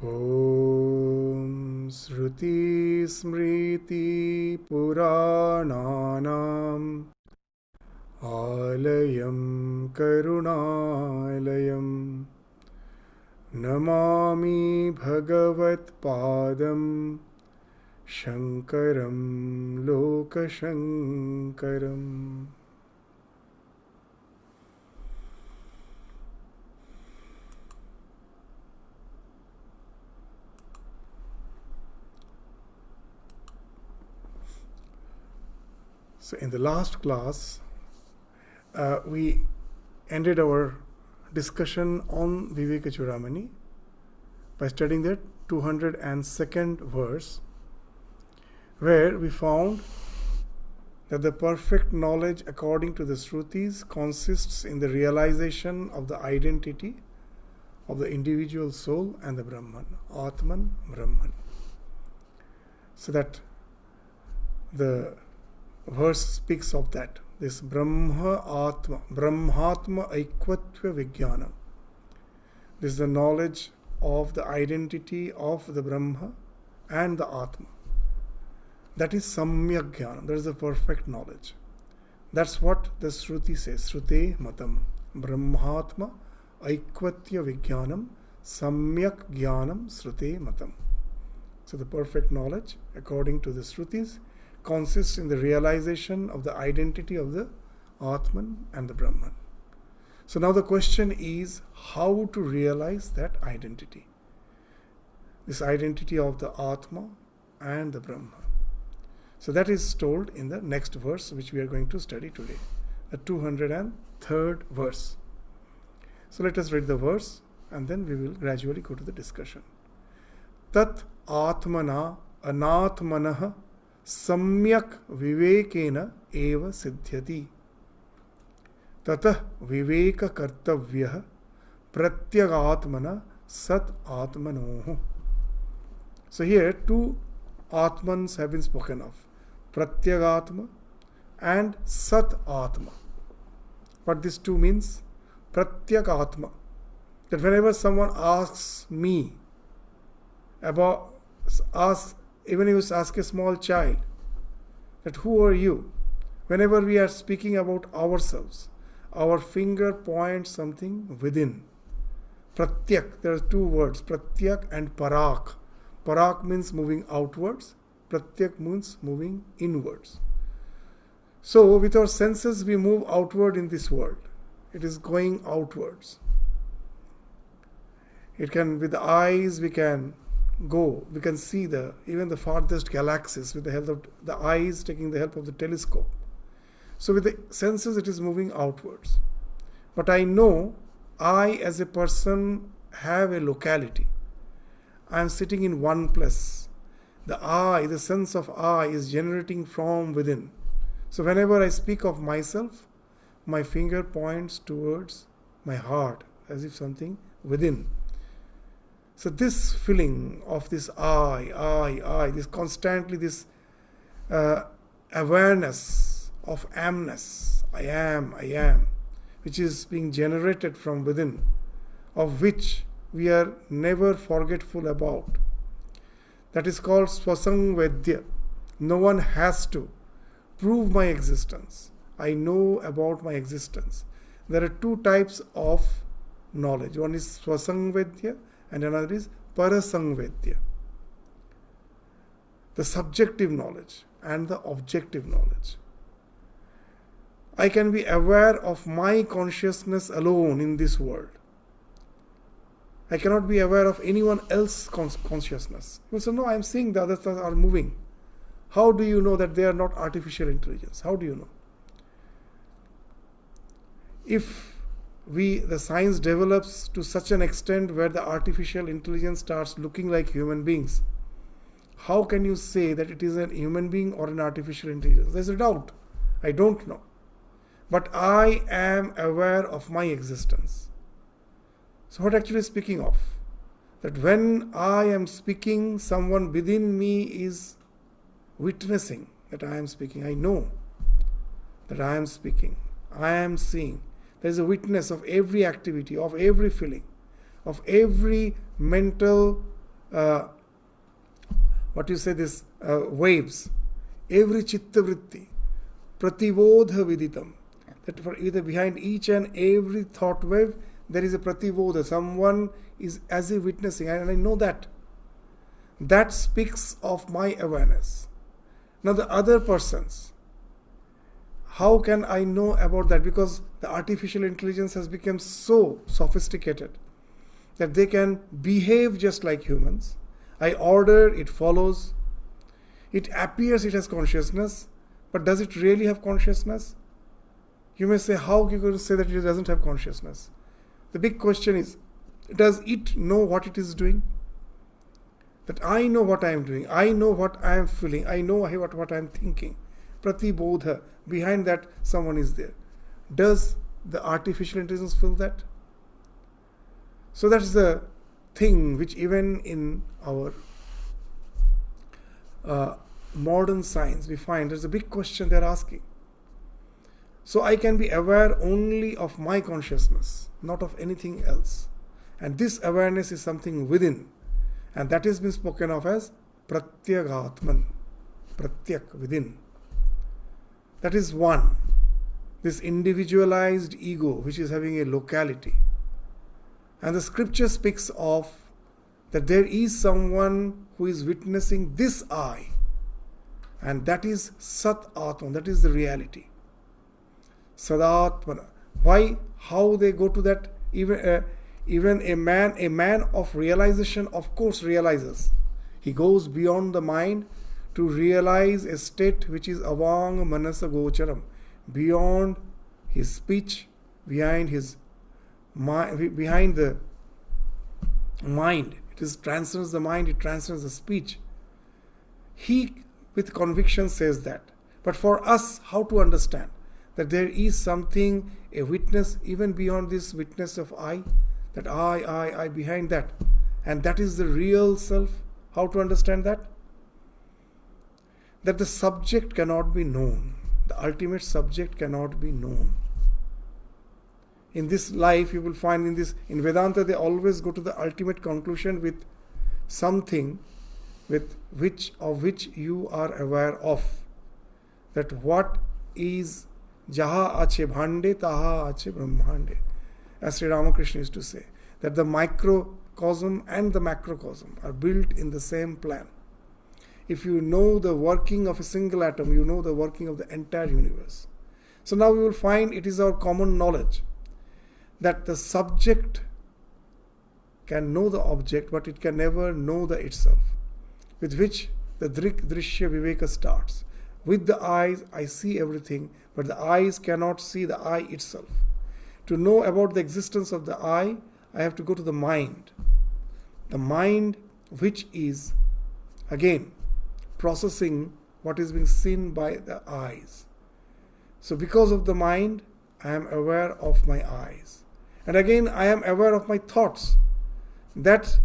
Om Shruti Smriti Purananam Alayam Karunalayam Namami Bhagavat Padam Shankaram Lokashankaram. So in the last class, we ended our discussion on Vivekachudamani by studying that 202nd verse, where we found that the perfect knowledge according to the Shrutis consists in the realization of the identity of the individual soul and the Brahman, Atman, Brahman. So that the verse speaks of that. This Brahmatma Aikwatva Vijnanam. This is the knowledge of the identity of the Brahma and the Atma. That is Samyak Jnanam. That is the perfect knowledge. That's what the Shruti says. Shrute Matam. Brahmatma Aikwatya Vijnanam Samyak Jnanam Shrute Matam. So the perfect knowledge, according to the Shrutis, consists in the realization of the identity of the Atman and the Brahman. So now the question is how to realize that identity. This identity of the Atma and the Brahma. So that is told in the next verse which we are going to study today, the 203rd verse. So let us read the verse and then we will gradually go to the discussion. Tat Atmana Anatmanah Samyak Vivekena Eva Siddhyati Tatah Viveka Kartavyah Pratyagatmana Sat Atmanoh. So here two Atmans have been spoken of, Pratyagatma and Sat Atma. What this two means? Pratyagatma, that whenever someone asks me about, even if you ask a small child, that who are you? Whenever we are speaking about ourselves, our finger points something within. Pratyak, there are two words, Pratyak and Parak. Parak means moving outwards, Pratyak means moving inwards. So with our senses we move outward in this world. It is going outwards. It can, with the eyes we can go, we can see even the farthest galaxies with the help of the eyes, taking the help of the telescope. So with the senses it is moving outwards. But I know I as a person have a locality. I am sitting in one place. The I, the sense of I is generating from within. So whenever I speak of myself, my finger points towards my heart as if something within. So this feeling of this I, this constantly this awareness of amness, I am, which is being generated from within, of which we are never forgetful about. That is called Swasangvedya. No one has to prove my existence. I know about my existence. There are two types of knowledge. One is Swasangvedya and another is Parasangvedya. The subjective knowledge and the objective knowledge. I can be aware of my consciousness alone in this world. I cannot be aware of anyone else's consciousness. You say, no, I am seeing the others are moving. How do you know that they are not artificial intelligence? How do you know? If the science develops to such an extent where the artificial intelligence starts looking like human beings, how can you say that it is a human being or an artificial intelligence? There's a doubt. I don't know. But I am aware of my existence. So what actually speaking of? That when I am speaking, someone within me is witnessing that I am speaking. I know that I am speaking. I am seeing. There is a witness of every activity, of every feeling, of every mental this waves. Every chitta vritti, prativodha viditam. That for either behind each and every thought wave, there is a prativodha. Someone is as if witnessing, and I know that. That speaks of my awareness. Now the other persons, how can I know about that? Because the artificial intelligence has become so sophisticated that they can behave just like humans. I order, it follows. It appears it has consciousness, but does it really have consciousness? You may say, how are you going to say that it doesn't have consciousness? The big question is, does it know what it is doing? That I know what I am doing, I know what I am feeling, I know what I am thinking. Pratibodha, behind that someone is there. Does the artificial intelligence feel that? So that's the thing which even in our modern science we find there's a big question they're asking. So I can be aware only of my consciousness, not of anything else. And this awareness is something within. And that has been spoken of as Pratyak Atman, Pratyak, within. That is one. This individualized ego which is having a locality. And the scripture speaks of that there is someone who is witnessing this I. And that is Sat Atman, that is the reality. Sadatmana. Why? How they go to that? Even a man of realization, of course, realizes. He goes beyond the mind to realize a state which is avang manasa gocharam, beyond his speech, behind the mind. It transcends the mind, it transcends the speech. He, with conviction, says that. But for us, how to understand that there is something, a witness, even beyond this witness of I, that I behind that, and that is the real self. How to understand that? That the subject cannot be known. The ultimate subject cannot be known. In this life, you will find in Vedanta, they always go to the ultimate conclusion with something of which you are aware of. That what is jaha ache bhande, taha ache brahmande. As Sri Ramakrishna used to say, that the microcosm and the macrocosm are built in the same plan. If you know the working of a single atom, you know the working of the entire universe. So now we will find it is our common knowledge that the subject can know the object, but it can never know the itself, with which the drishya viveka starts. With the eyes, I see everything, but the eyes cannot see the I itself. To know about the existence of the I have to go to the mind. The mind which is, again, processing what is being seen by the eyes. So because of the mind, I am aware of my eyes. And again, I am aware of my thoughts. That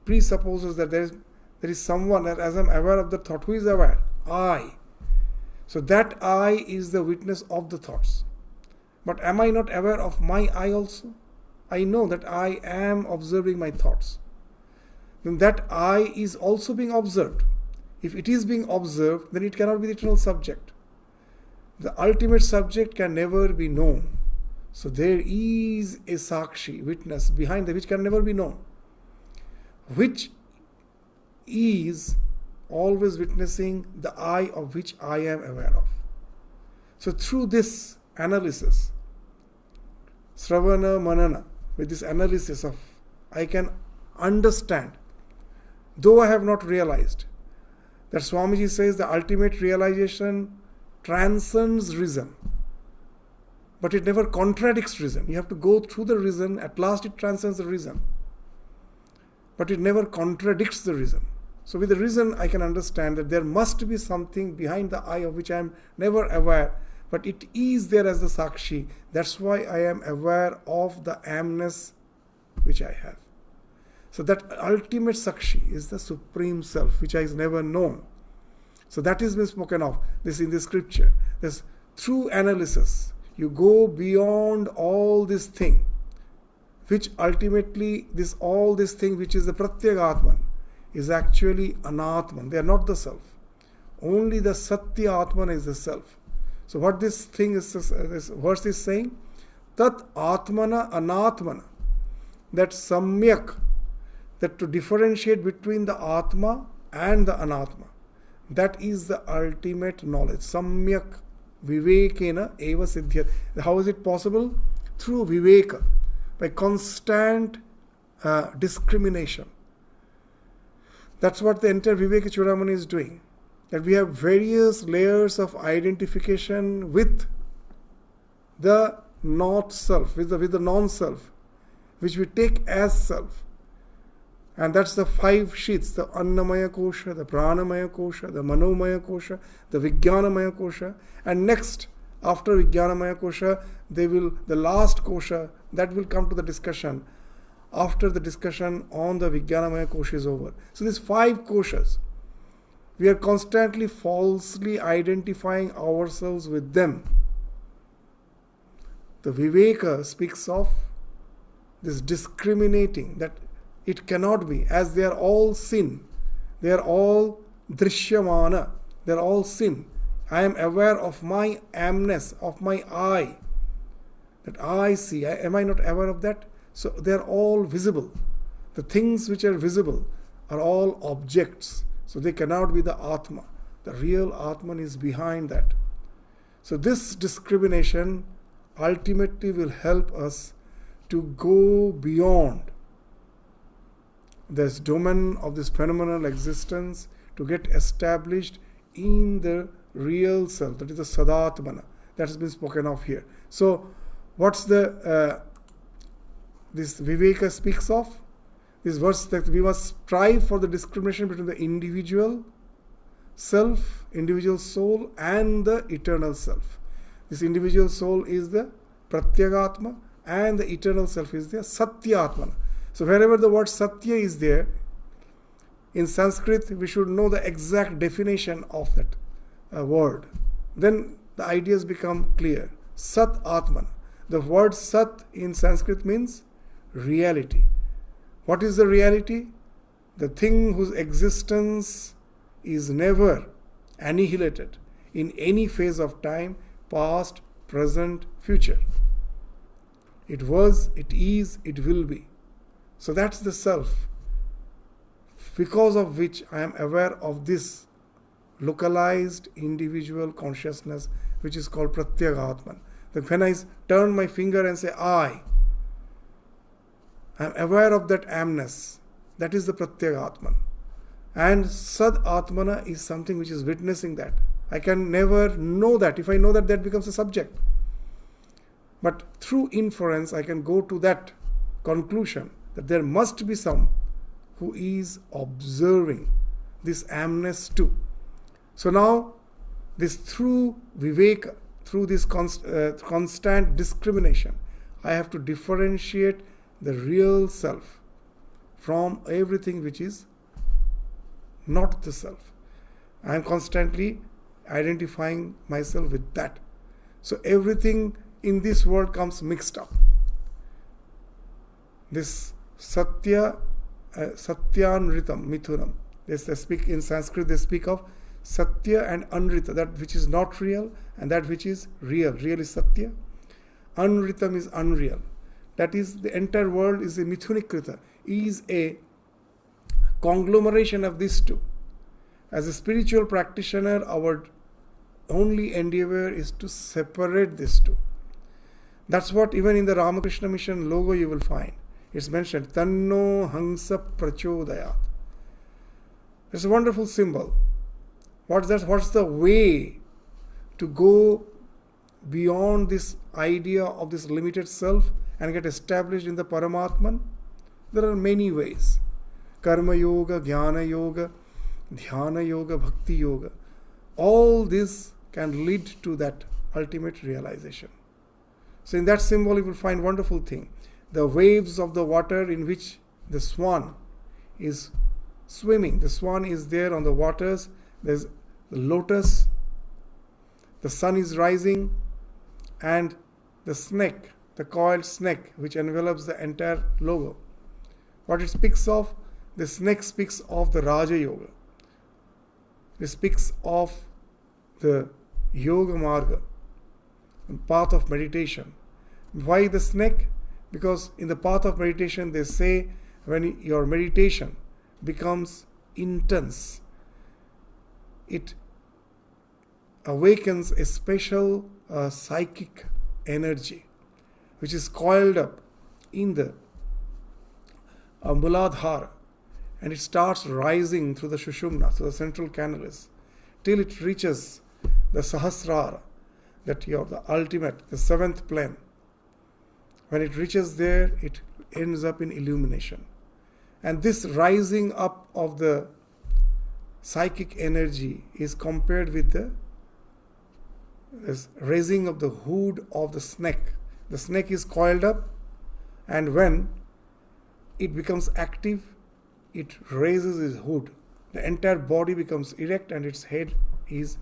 presupposes that there is someone that as I am aware of the thought, who is aware? I. So that I is the witness of the thoughts. But am I not aware of my I also? I know that I am observing my thoughts. Then that I is also being observed. If it is being observed, then it cannot be the eternal subject. The ultimate subject can never be known. So there is a sakshi, witness, behind which can never be known, which is always witnessing the I of which I am aware of. So through this analysis, Sravana Manana, with this analysis of, I can understand, though I have not realized, that Swamiji says the ultimate realization transcends reason, but it never contradicts reason. You have to go through the reason, at last it transcends the reason, but it never contradicts the reason. So with the reason I can understand that there must be something behind the I of which I am never aware, but it is there as the sakshi. That's why I am aware of the amness which I have. So that ultimate sakshi is the supreme self which is never known. So that is been spoken of this in the scripture. This through analysis, you go beyond all this thing, which ultimately all this thing which is the Pratyak Atman is actually anatman. They are not the self. Only the satya atman is the self. So what this thing is, this verse is saying, tat atmana anatmana, that samyak, that to differentiate between the atma and the anatma, that is the ultimate knowledge. Samyak vivekena eva siddhyat. How is it possible? Through viveka, by constant discrimination. That's what the entire Vivekachudamani is doing. That we have various layers of identification with the not self, with the non-self, which we take as self. And that's the 5 sheaths, the Annamaya Kosha, the Pranamaya Kosha, the Manomaya Kosha, the Vijnanamaya Kosha. And next, after Vijnanamaya Kosha, the last Kosha, that will come to the discussion after the discussion on the Vijnanamaya Kosha is over. So these 5 Koshas, we are constantly falsely identifying ourselves with them. The Viveka speaks of this discriminating, that it cannot be, as they are all sin. They are all drishyamana. They are all sin. I am aware of my amness, of my eye, that I see. Am I not aware of that? So they are all visible. The things which are visible are all objects. So they cannot be the Atma. The real Atman is behind that. So this discrimination ultimately will help us to go beyond this domain of this phenomenal existence, to get established in the real self, that is the Sadatmana, that has been spoken of here. So what's this Viveka speaks of? This verse, that we must strive for the discrimination between the individual self, individual soul, and the eternal self. This individual soul is the Pratyagatma, and the eternal self is the Satyatmana. So wherever the word Satya is there, in Sanskrit we should know the exact definition of that word. Then the ideas become clear. Sat Atmana. The word Sat in Sanskrit means reality. What is the reality? The thing whose existence is never annihilated in any phase of time, past, present, future. It was, it is, it will be. So that's the self, because of which I am aware of this localized individual consciousness, which is called Pratyagatman. That when I turn my finger and say I am aware of that amness. That is the Pratyagatman. And Sad Atmana is something which is witnessing that. I can never know that. If I know that, that becomes a subject. But through inference, I can go to that conclusion that there must be some who is observing this amness too. So now, this through Viveka, through this constant discrimination, I have to differentiate the real self from everything which is not the self. I am constantly identifying myself with that. So everything in this world comes mixed up. This Satya, Satyanritam, Mithunam. They speak in Sanskrit, they speak of Satya and Anrita, that which is not real and that which is real. Real is Satya. Anritam is unreal. That is, the entire world is a Mithunikrita, is a conglomeration of these two. As a spiritual practitioner, our only endeavor is to separate these two. That's what even in the Ramakrishna Mission logo you will find. It's mentioned, Tanno Hansa Prachodayat. It's a wonderful symbol. What's that? What's the way to go beyond this idea of this limited self and get established in the Paramatman? There are many ways. Karma Yoga, Jnana Yoga, Dhyana Yoga, Bhakti Yoga. All this can lead to that ultimate realization. So in that symbol you will find wonderful thing. The waves of the water in which the swan is swimming. The swan is there on the waters. There's the lotus. The sun is rising. And the snake, the coiled snake, which envelops the entire logo. What it speaks of, the snake speaks of the Raja Yoga. It speaks of the Yoga Marga, the path of meditation. Why the snake? Because in the path of meditation they say when your meditation becomes intense, it awakens a special psychic energy which is coiled up in the Muladhara, and it starts rising through the Shushumna, through the central canals, till it reaches the Sahasrara, that you are the ultimate, the seventh plane. When it reaches there, it ends up in illumination. And this rising up of the psychic energy is compared with this raising of the hood of the snake. The snake is coiled up, and when it becomes active, it raises its hood. The entire body becomes erect and its head is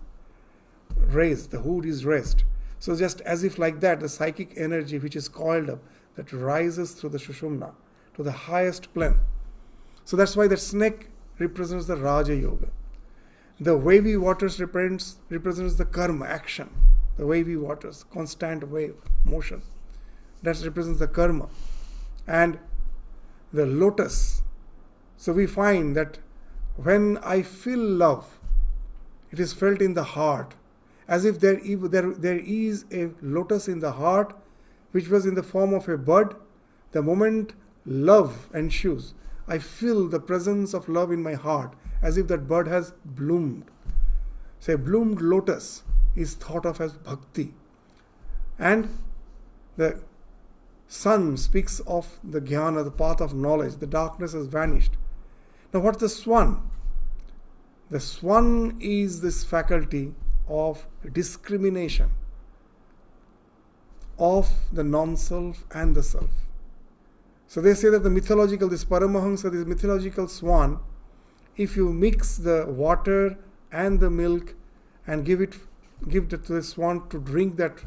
raised. The hood is raised. So just as if like that, the psychic energy which is coiled up, that rises through the Shushumna to the highest plane. So that's why the snake represents the Raja Yoga. The wavy waters represents the karma, action. The wavy waters, constant wave, motion. That represents the karma. And the lotus. So we find that when I feel love, it is felt in the heart, as if there is a lotus in the heart, which was in the form of a bud. The moment love ensues, I feel the presence of love in my heart, as if that bud has bloomed. So a bloomed lotus is thought of as bhakti. And the sun speaks of the jnana, the path of knowledge. The darkness has vanished. Now what's the swan? The swan is this faculty of discrimination of the non-self and the self. So they say that the mythological, this Paramahamsa, this mythological swan, if you mix the water and the milk and give it to the swan to drink that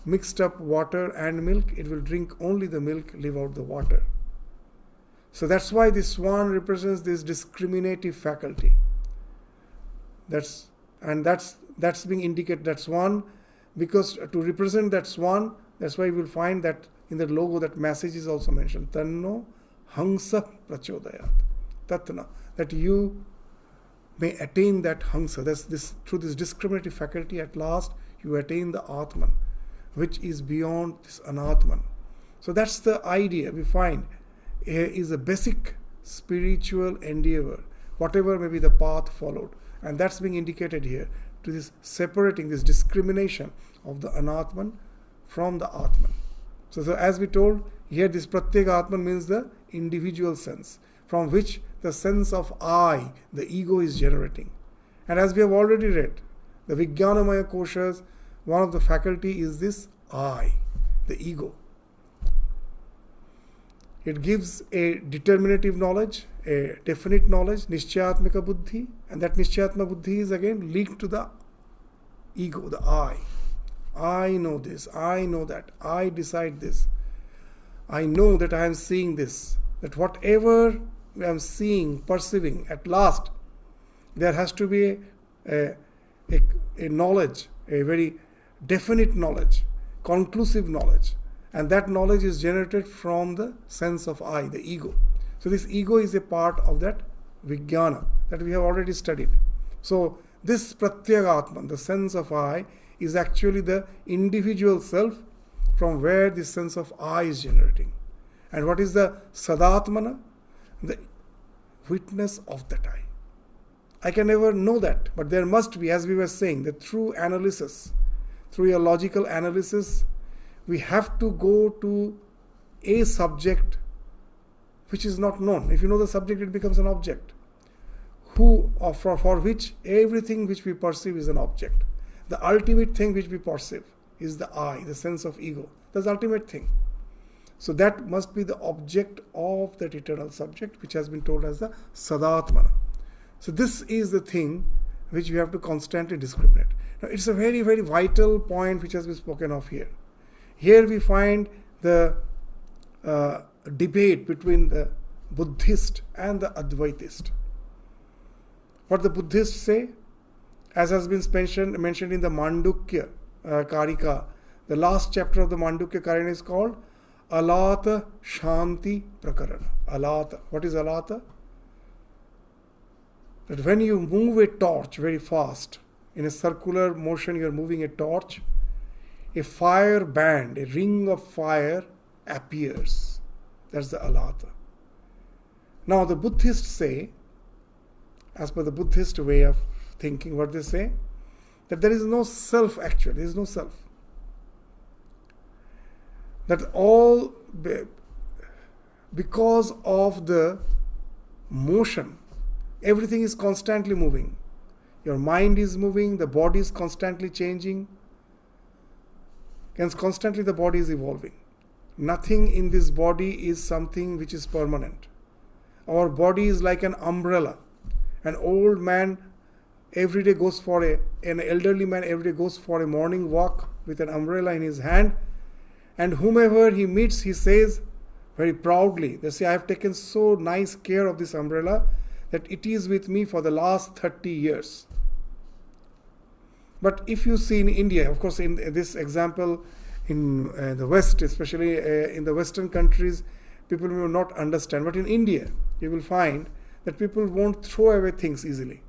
mixed up water and milk, it will drink only the milk, leave out the water. So that's why the swan represents this discriminative faculty. That's being indicated, that swan, because to represent that swan, that's why you will find that in the logo that message is also mentioned. Tanno Hangsa Prachodayat. Tatna. That you may attain that Hangsa. That's this, through this discriminative faculty, at last you attain the Atman, which is beyond this Anatman. So that's the idea we find is a basic spiritual endeavor, whatever may be the path followed. And that's being indicated here, to this separating, this discrimination of the Anatman from the Atman. So as we told, here this Pratyeka Atman means the individual sense, from which the sense of I, the ego, is generating. And as we have already read, the Vijnanamaya Koshas, one of the faculty is this I, the ego. It gives a determinative knowledge, a definite knowledge, Nishchayatmika Buddhi, and that Nishchayatma Buddhi is again linked to the ego, the I. I know this, I know that, I decide this. I know that I am seeing this, that whatever I am seeing, perceiving, at last there has to be a knowledge, a very definite knowledge, conclusive knowledge. And that knowledge is generated from the sense of I, the ego. So this ego is a part of that Vijnana that we have already studied. So this Pratyeka Atman, the sense of I, is actually the individual self from where the sense of I is generating. And what is the Sadatmana? The witness of that I. I can never know that, but there must be, as we were saying, that through analysis, through a logical analysis, we have to go to a subject which is not known. If you know the subject, it becomes an object, for which everything which we perceive is an object. The ultimate thing which we perceive is the I, the sense of ego. That's the ultimate thing. So that must be the object of that eternal subject, which has been told as the Sadatmana. So this is the thing which we have to constantly discriminate. Now it's a very, very vital point which has been spoken of here. Here we find the debate between the Buddhist and the Advaitist. What the Buddhists say, as has been mentioned in the Mandukya Karika, the last chapter of the Mandukya Karika is called Alata Shanti Prakarana. Alata. What is Alata? That when you move a torch very fast, in a circular motion you are moving a torch, a fire band, a ring of fire appears. That's the Alata. Now the Buddhists say, as per the Buddhist way of thinking, what they say, that there is no self actually, there is no self. That all, because of the motion, everything is constantly moving. Your mind is moving, the body is constantly changing, and constantly the body is evolving. Nothing in this body is something which is permanent. Our body is like an umbrella. An old man every day goes for an elderly man every day goes for a morning walk with an umbrella in his hand, and whomever he meets, he says very proudly, they say, I have taken so nice care of this umbrella that it is with me for the last 30 years. But if you see in India, of course in this example, in the West, especially in the Western countries, people will not understand. But in India, you will find that people won't throw away things easily.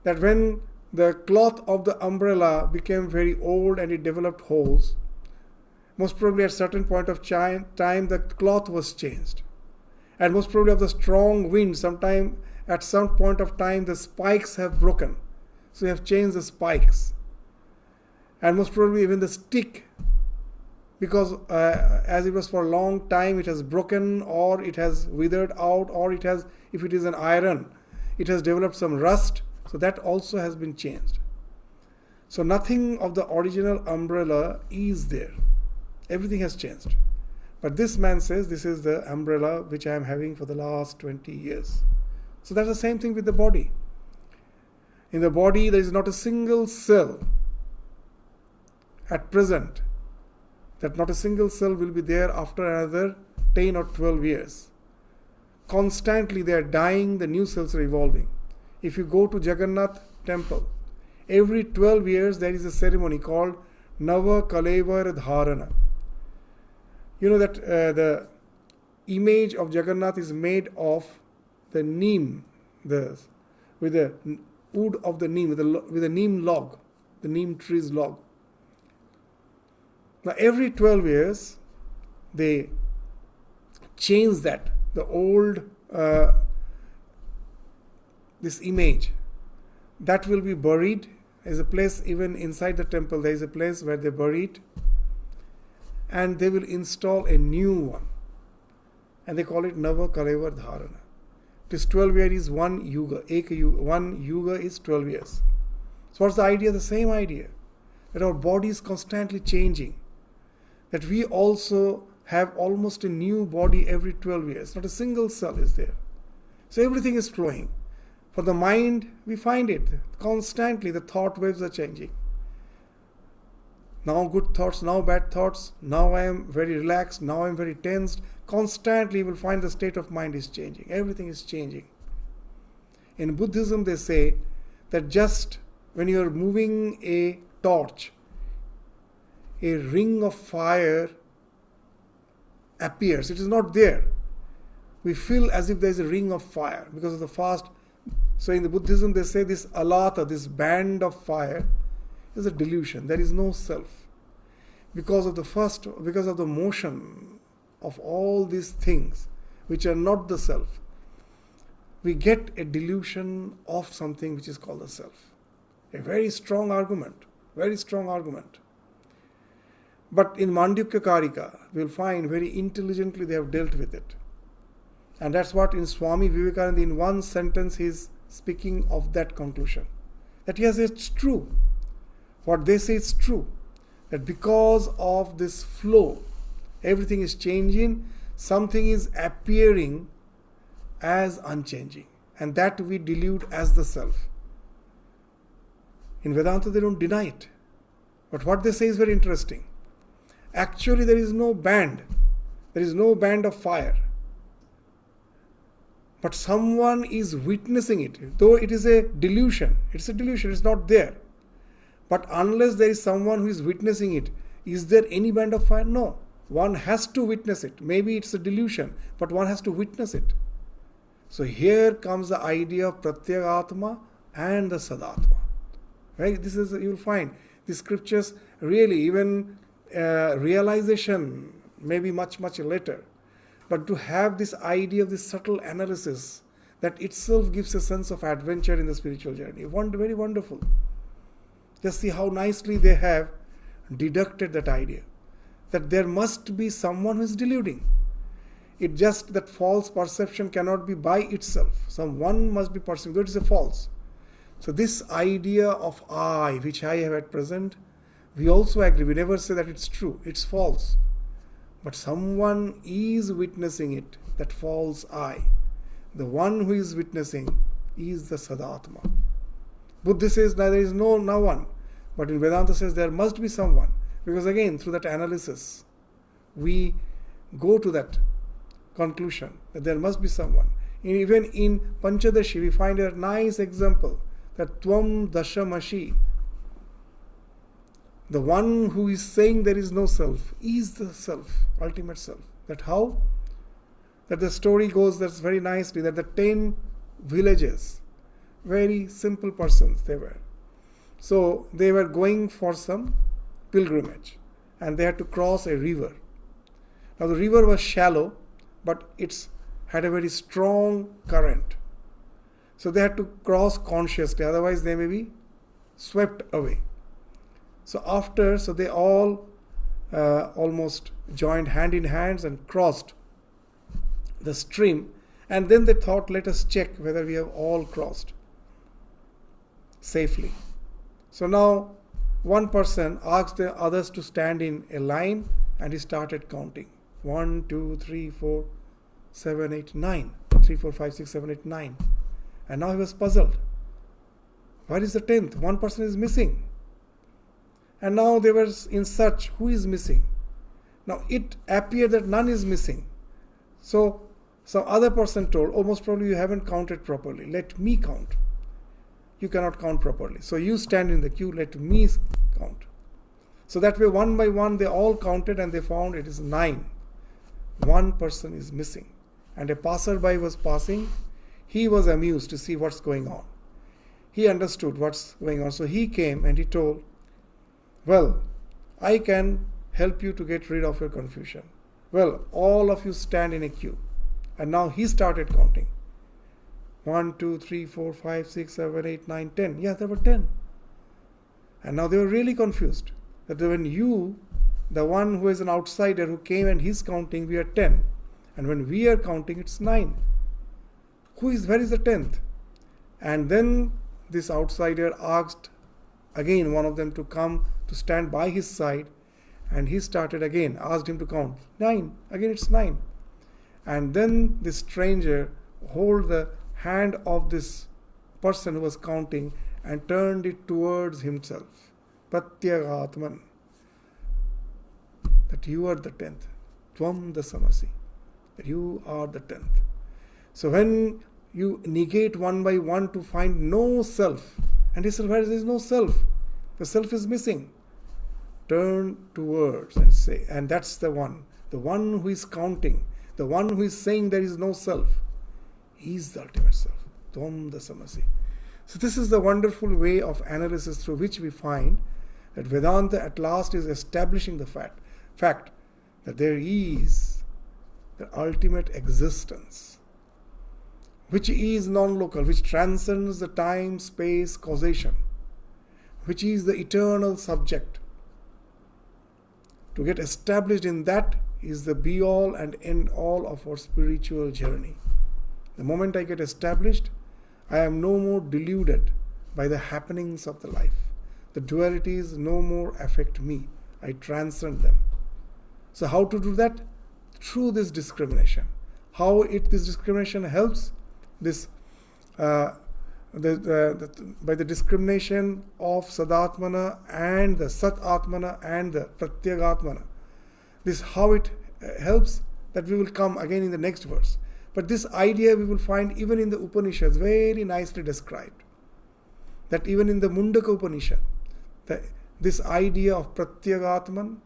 That when the cloth of the umbrella became very old and it developed holes, most probably at a certain point of time the cloth was changed. And most probably of the strong wind, at some point of time the spikes have broken. So you have changed the spikes. And most probably even the stick, because as it was for a long time, it has broken, or it has withered out, or it has, if it is an iron, it has developed some rust. So that also has been changed. So nothing of the original umbrella is there. Everything has changed. But this man says, this is the umbrella which I am having for the last 20 years. So that's the same thing with the body. In the body, there is not a single cell at present, that not a single cell will be there after another 10 or 12 years. Constantly they are dying, the new cells are evolving. If you go to Jagannath temple, every 12 years there is a ceremony called Nava Kalevar Dharana. You know that the image of Jagannath is made of the neem, with the wood of the neem, with the neem log, the neem tree's log. Now every 12 years they change that, the old this image, that will be buried. There is a place even inside the temple, there is a place where they bury it, and they will install a new one, and they call it Nava Kalevar Dharana. This 12 years is one yuga. One yuga is 12 years. So what's the idea? The same idea, that our body is constantly changing, that we also have almost a new body every 12 years. Not a single cell is there. So everything is flowing. For the mind, we find it constantly, the thought waves are changing. Now good thoughts, now bad thoughts, now I am very relaxed, now I am very tensed. Constantly you will find the state of mind is changing. Everything is changing. In Buddhism they say that just when you are moving a torch, a ring of fire appears. It is not there. We feel as if there is a ring of fire because of the fast. So in the Buddhism they say this alata, this band of fire, is a delusion. There is no self. Because of the motion of all these things which are not the self, we get a delusion of something which is called the self. A very strong argument. Very strong argument. But in Mandukya Karika, we will find very intelligently they have dealt with it. And that's what in Swami Vivekananda, in one sentence, he is speaking of that conclusion. That yes, it's true. What they say is true. That because of this flow, everything is changing, something is appearing as unchanging. And that we delude as the self. In Vedanta, they don't deny it. But what they say is very interesting. Actually, there is no band. There is no band of fire. but someone is witnessing it, though it is a delusion. It's a delusion, it's not there. But unless there is someone who is witnessing it, is there any band of fire? No. One has to witness it. Maybe it's a delusion, but one has to witness it. So here comes the idea of Pratyagatma and the Sadatma. Right? This is, you will find, the scriptures really, even realization maybe much, much later. But to have this idea of this subtle analysis, that itself gives a sense of adventure in the spiritual journey. Very wonderful. Just see how nicely they have deducted that idea, that there must be someone who is deluding. It just that false perception cannot be by itself. Someone must be perceiving, though it is a false. So this idea of I, which I have at present, we also agree. We never say that it's true, it's false. But someone is witnessing it, that false I. The one who is witnessing is the Sadatma. Buddha says that there is no one. But in Vedanta says there must be someone. Because again, through that analysis, we go to that conclusion that there must be someone. Even in Panchadashi, we find a nice example that Tvam Dashamasi. The one who is saying there is no self is the self, ultimate self. That how? That the story goes, that's very nicely, that the 10 villages, very simple persons they were. So they were going for some pilgrimage and they had to cross a river. Now the river was shallow, but it had a very strong current. So they had to cross consciously, otherwise they may be swept away. So they all almost joined hand in hands and crossed the stream, and then they thought, let us check whether we have all crossed safely. So now one person asked the others to stand in a line, and he started counting. 1, 2, 3, 4, 7, 8, 9. 3, 4, 5, 6, 7, 8, 9. And now he was puzzled. Where is the 10th? One person is missing. And now they were in search, who is missing? Now it appeared that none is missing. So some other person told, most probably you haven't counted properly. Let me count. You cannot count properly. So you stand in the queue, let me count. So that way, one by one, they all counted and they found it is 9. One person is missing. And a passerby was passing. He was amused to see what's going on. He understood what's going on. So he came and he told, well, I can help you to get rid of your confusion. Well, all of you stand in a queue. And now he started counting. 1, 2, 3, 4, 5, 6, 7, 8, 9, 10. Yeah, there were 10. And now they were really confused. That when you, the one who is an outsider who came and he's counting, we are 10. And when we are counting, it's 9. Where is the 10th? And then this outsider asked again one of them to come to stand by his side. And he started again, asked him to count. 9. Again it's 9. And then this stranger hold the hand of this person who was counting and turned it towards himself. Pratyagatman. That you are the 10th. Tvam dasamasi. That you are the 10th. So when you negate one by one to find no self, and he said, where there is no self? The self is missing. Turn towards and say, and that's the one who is counting, the one who is saying there is no self, is the ultimate self. Tvam dasamasi. So this is the wonderful way of analysis through which we find that Vedanta at last is establishing the fact that there is the ultimate existence, which is non-local, which transcends the time, space, causation, which is the eternal subject. To get established in that is the be-all and end-all of our spiritual journey. The moment I get established, I am no more deluded by the happenings of the life. The dualities no more affect me. I transcend them. So how to do that? Through this discrimination. How this discrimination helps? By the discrimination of Sadatmana and the Sat-Atmana and the Pratyagatmana. This how it helps, that we will come again in the next verse. But this idea we will find even in the Upanishads very nicely described. That even in the Mundaka Upanishad, this idea of Pratyagatman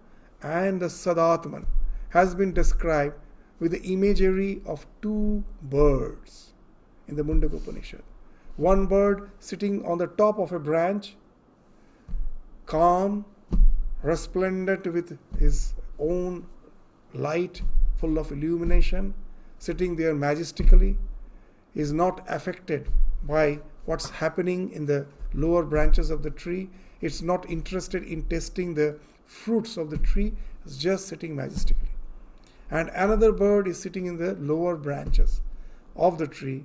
and the Sadatman has been described with the imagery of two birds in the Mundaka Upanishad. One bird sitting on the top of a branch, calm, resplendent with his own light, full of illumination, sitting there majestically, is not affected by what's happening in the lower branches of the tree. It's not interested in tasting the fruits of the tree. It's just sitting majestically. And another bird is sitting in the lower branches of the tree.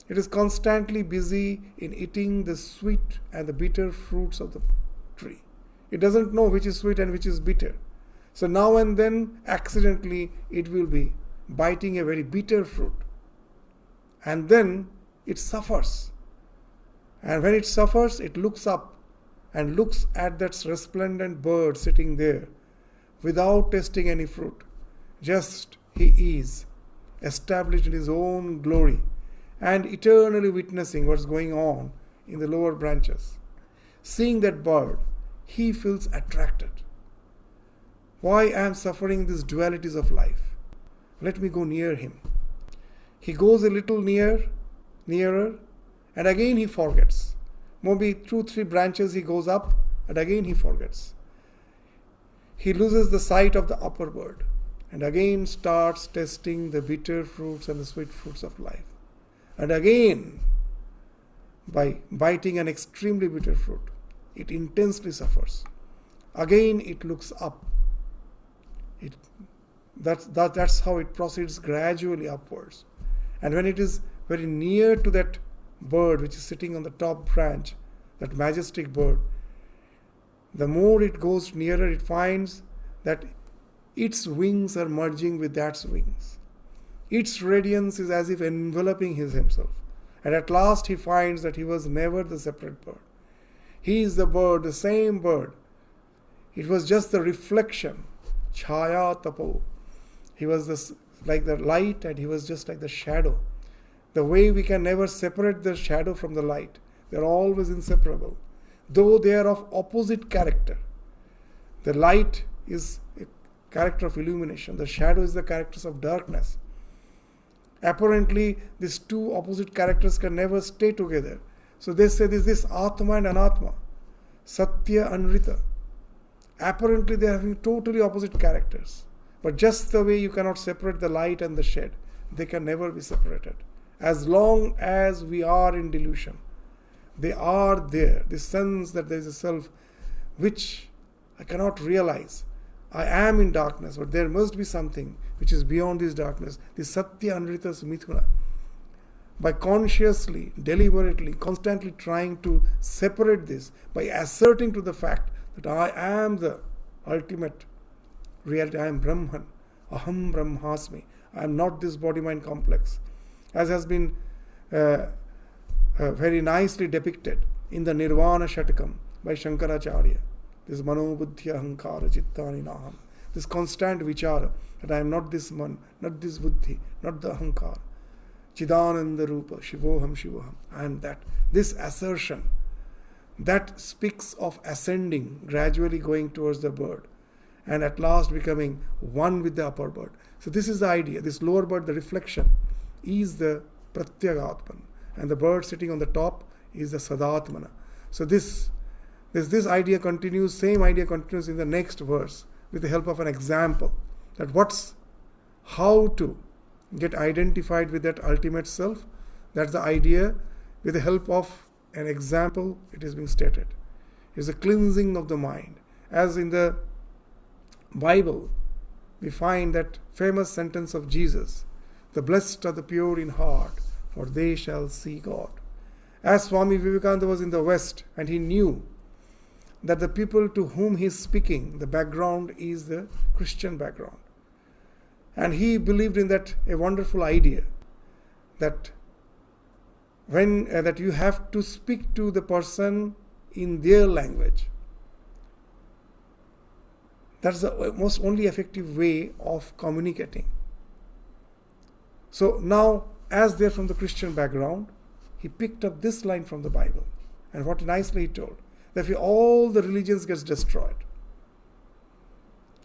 It is constantly busy in eating the sweet and the bitter fruits of the tree. It doesn't know which is sweet and which is bitter. So now and then, accidentally, it will be biting a very bitter fruit. And then it suffers. And when it suffers, it looks up and looks at that resplendent bird sitting there without tasting any fruit. Just he is established in his own glory and eternally witnessing what's going on in the lower branches. Seeing that bird, he feels attracted. Why I am suffering these dualities of life? Let me go near him. He goes a little nearer, and again he forgets. Maybe 2-3 branches he goes up, and again he forgets. He loses the sight of the upper bird, and again starts tasting the bitter fruits and the sweet fruits of life. And again, by biting an extremely bitter fruit, it intensely suffers. Again it looks up. That's how it proceeds gradually upwards. And when it is very near to that bird which is sitting on the top branch, that majestic bird, the more it goes nearer, it finds that its wings are merging with that wings. Its radiance is as if enveloping himself. And at last he finds that he was never the separate bird. He is the bird, the same bird. It was just the reflection. Chaya tapo. He was like the light and he was just like the shadow. The way we can never separate the shadow from the light. They are always inseparable. Though they are of opposite character. The light is a character of illumination. The shadow is the characters of darkness. Apparently, these two opposite characters can never stay together. So they say this Atma and Anatma. Satya and Rita. Apparently, they are having totally opposite characters. But just the way you cannot separate the light and the shade, they can never be separated. As long as we are in delusion, they are there. This sense that there is a self which I cannot realize. I am in darkness, but there must be something which is beyond this darkness. This Satya Anrita Mithuna. By consciously, deliberately, constantly trying to separate this, by asserting to the fact that I am the ultimate reality, I am Brahman, Aham Brahmasmi, I am not this body-mind complex, as has been very nicely depicted in the Nirvana Shatakam by Shankaracharya. This Mano Buddhi Ahankara Chittani Naham. This constant vichara that I am not this man, not this buddhi, not the ahankara. Chidananda Rupa, Shivoham Shivoham. I am that. This assertion that speaks of ascending, gradually going towards the bird, and at last becoming one with the upper bird. So this is the idea. This lower bird, the reflection, is the Pratyagatman, and the bird sitting on the top is the Sadatmana. So this idea continues, same idea continues in the next verse with the help of an example. That how to get identified with that ultimate self. That's the idea. With the help of an example, it is being stated. It's a cleansing of the mind. As in the Bible, we find that famous sentence of Jesus, the blessed are the pure in heart, for they shall see God. As Swami Vivekananda was in the West, and he knew that the people to whom he is speaking, the background is the Christian background. And he believed in that a wonderful idea that that you have to speak to the person in their language. That's the most only effective way of communicating. So now, as they're from the Christian background, he picked up this line from the Bible. And what nicely he told, that if all the religions gets destroyed,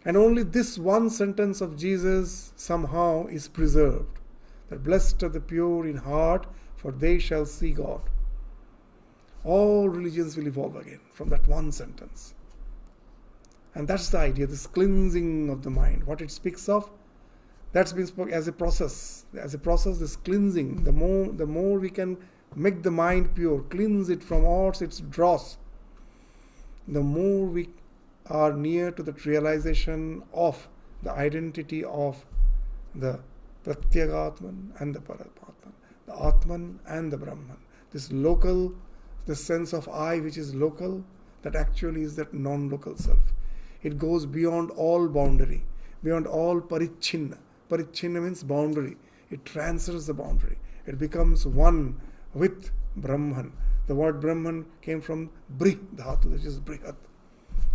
and only this one sentence of Jesus somehow is preserved, that blessed are the pure in heart, for they shall see God. All religions will evolve again from that one sentence. And that's the idea, this cleansing of the mind. What it speaks of, that's been spoken as a process. As a process, this cleansing, the more we can make the mind pure, cleanse it from all its dross, the more we are near to that realization of the identity of the Pratyagatman and the Paramatman, the Atman and the Brahman. This local, the sense of I which is local, that actually is that non-local self. It goes beyond all boundary, beyond all parichinna. Parichinna means boundary. It transcends the boundary. It becomes one with Brahman. The word Brahman came from Brih Dhatu, which is Brihat,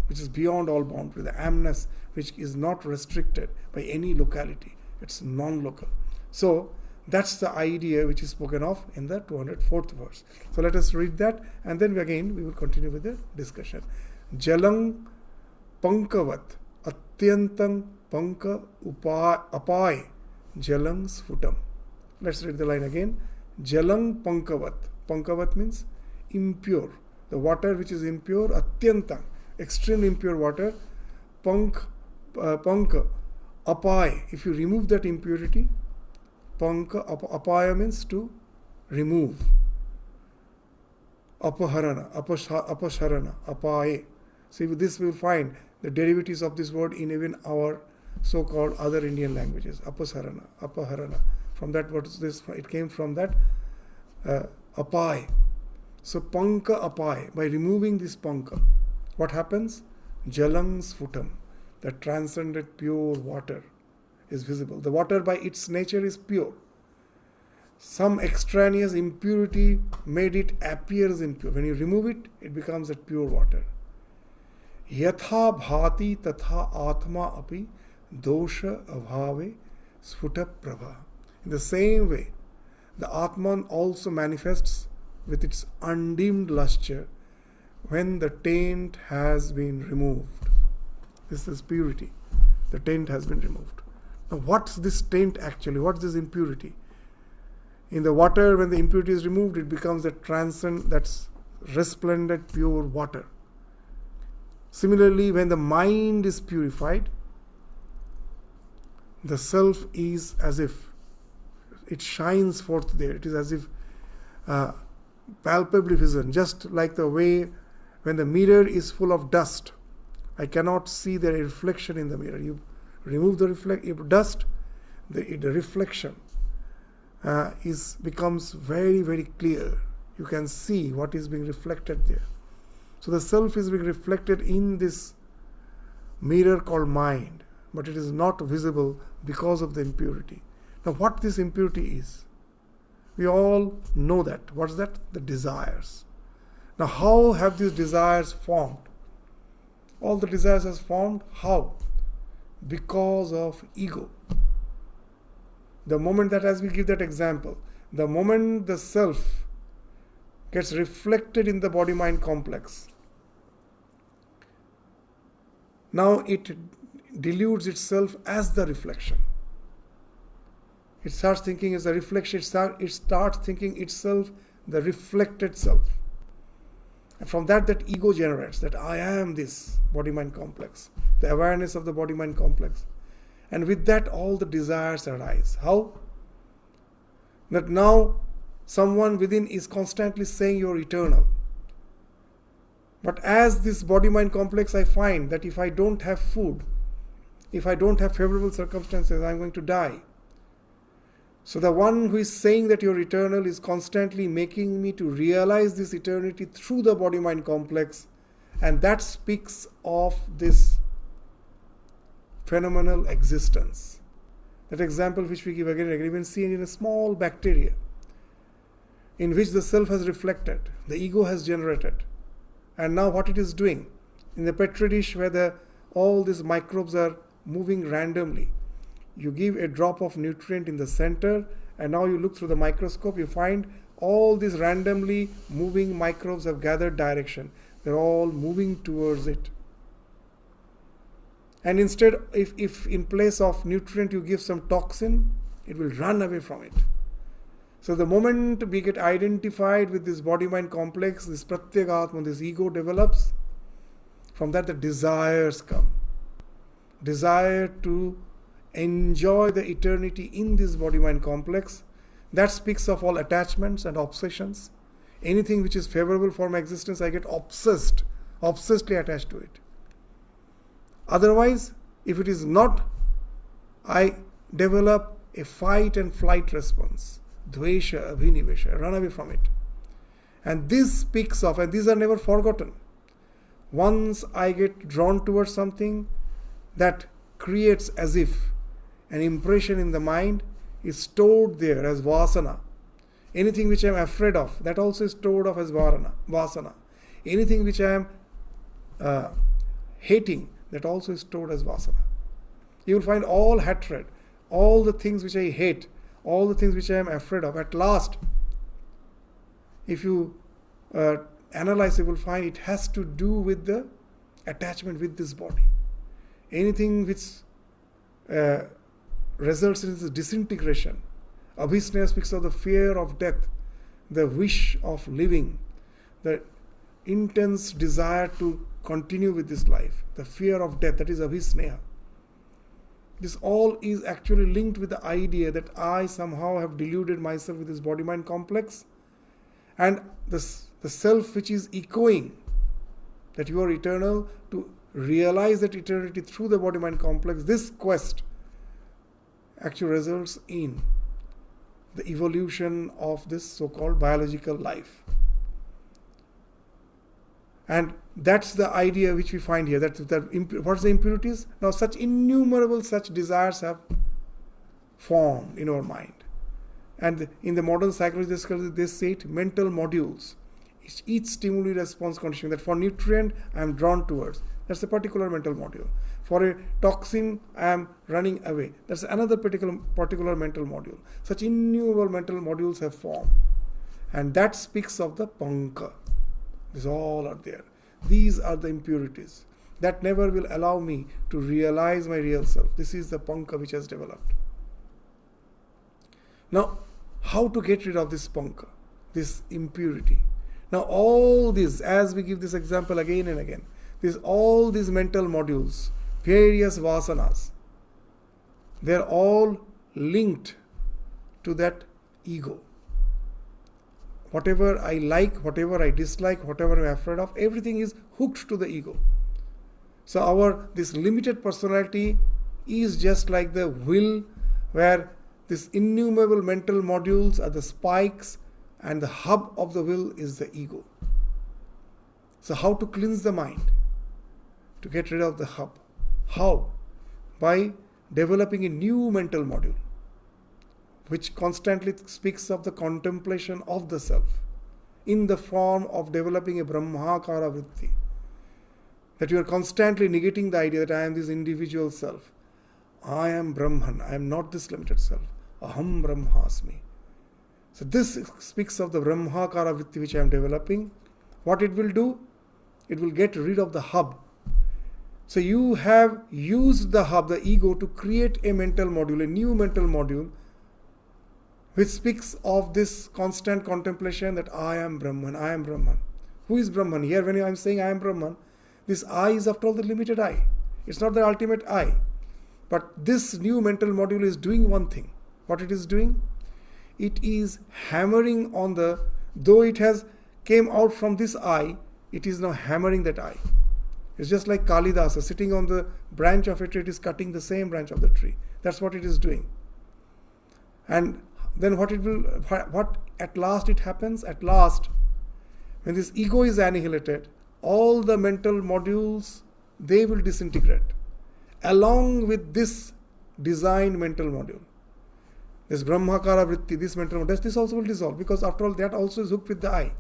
which is beyond all boundary. The amness, which is not restricted by any locality. It's non-local. So that's the idea which is spoken of in the 204th verse. So let us read that, and then we will continue with the discussion. Jalang pankavat atyantang panka apai jalang sfutam. Let's read the line again. Jalang pankavat. Pankavat means impure. The water which is impure, atyantang, extremely impure water. Panka apai. If you remove that impurity, panka apaya means to remove. Apaharana, apasharana, apaye. So this we will find the derivatives of this word in even our so-called other Indian languages. Apasarana, apaharana. From that word, it came from that apai. So panka apai. By removing this panka, what happens? Jalang sfutam. The transcendent pure water is visible. The water by its nature is pure. Some extraneous impurity made it appear as impure. When you remove it, it becomes that pure water. Yatha bhati tatha atma api dosha abhave sfuta prabha. In the same way, the Atman also manifests with its undimmed luster when the taint has been removed. This is purity. The taint has been removed. Now what's this taint actually? What's this impurity? In the water, when the impurity is removed, it becomes that that's resplendent pure water. Similarly, when the mind is purified, the self is as if it shines forth there. It is as if palpably visible, just like the way when the mirror is full of dust, I cannot see the reflection in the mirror. You remove the dust, the reflection becomes very, very clear. You can see what is being reflected there. So the self is being reflected in this mirror called mind, but it is not visible because of the impurity. Now what this impurity is? We all know that. What's that? The desires. Now how have these desires formed? All the desires has formed. How? Because of ego. The moment that, as we give that example, the moment the self gets reflected in the body-mind complex, now it deludes itself as the reflection. It starts thinking as a reflection. It starts thinking itself the reflected self. And from that ego generates that I am this body-mind complex, the awareness of the body-mind complex. And with that, all the desires arise. How? That now someone within is constantly saying you're eternal. But as this body-mind complex, I find that if I don't have food, if I don't have favorable circumstances, I'm going to die. So the one who is saying that you're eternal is constantly making me to realize this eternity through the body-mind complex. And that speaks of this phenomenal existence. That example which we give again and again, even seen in a small bacteria in which the self has reflected, the ego has generated. And now what it is doing? In the petri dish where all these microbes are moving randomly, You give a drop of nutrient in the center, and now you look through the microscope, you find all these randomly moving microbes have gathered direction. They're all moving towards it. And instead, if in place of nutrient you give some toxin, it will run away from it. So the moment we get identified with this body-mind complex, this Pratyagatma, this ego develops, from that the desires come. Desire to enjoy the eternity in this body-mind complex. That speaks of all attachments and obsessions. Anything which is favorable for my existence, I get obsessedly attached to it. Otherwise, if it is not, I develop a fight and flight response. Dvesha, abhinivesha, run away from it. And this speaks of, and these are never forgotten. Once I get drawn towards something, that creates as if an impression in the mind is stored there as vasana. Anything which I am afraid of, that also is stored off as vasana. Anything which I am hating, that also is stored as vasana. You will find all hatred, all the things which I hate, all the things which I am afraid of. At last, if you analyze, you will find it has to do with the attachment with this body. Anything which results in this disintegration. Abhisnaya speaks of the fear of death, the wish of living, the intense desire to continue with this life, the fear of death, that is abhisnaya. This all is actually linked with the idea that I somehow have deluded myself with this body-mind complex, and the self which is echoing that you are eternal, to realize that eternity through the body-mind complex. This quest actually results in the evolution of this so-called biological life. And that's the idea which we find here. What's the impurities? Now such innumerable such desires have formed in our mind. And in the modern psychology, they say it mental modules. Each stimuli response conditioning, that for nutrient I am drawn towards. That's a particular mental module. For a toxin I am running away. That's another particular mental module. Such innumerable mental modules have formed. And that speaks of the panka. These all are there. These are the impurities that never will allow me to realize my real self. This is the panka which has developed. Now, how to get rid of this panka, this impurity? Now, all these, as we give this example again and again, all these mental modules, various vasanas, they're all linked to that ego. Whatever I like, whatever I dislike, whatever I'm afraid of, everything is hooked to the ego. So this limited personality is just like the will, where these innumerable mental modules are the spikes, and the hub of the will is the ego. So how to cleanse the mind? To get rid of the hub. How? By developing a new mental module, which constantly speaks of the contemplation of the self, in the form of developing a brahmakara vritti. That you are constantly negating the idea that I am this individual self. I am Brahman, I am not this limited self. Aham Brahmasmi. So this speaks of the brahmakara vritti which I am developing. What it will do? It will get rid of the hub. So you have used the hub, the ego, to create a mental module, a new mental module, which speaks of this constant contemplation that I am Brahman, I am Brahman. Who is Brahman? Here when I am saying I am Brahman, this I is after all the limited I. It's not the ultimate I. But this new mental module is doing one thing. What it is doing? It is hammering on though it has came out from this I, it is now hammering that I. It's just like Kalidasa sitting on the branch of a tree, it is cutting the same branch of the tree. That's what it is doing. And then what at last it happens? At last, when this ego is annihilated, all the mental modules, they will disintegrate. Along with this designed mental module. This brahmakara vritti, this mental module, this also will dissolve, because after all that also is hooked with the I.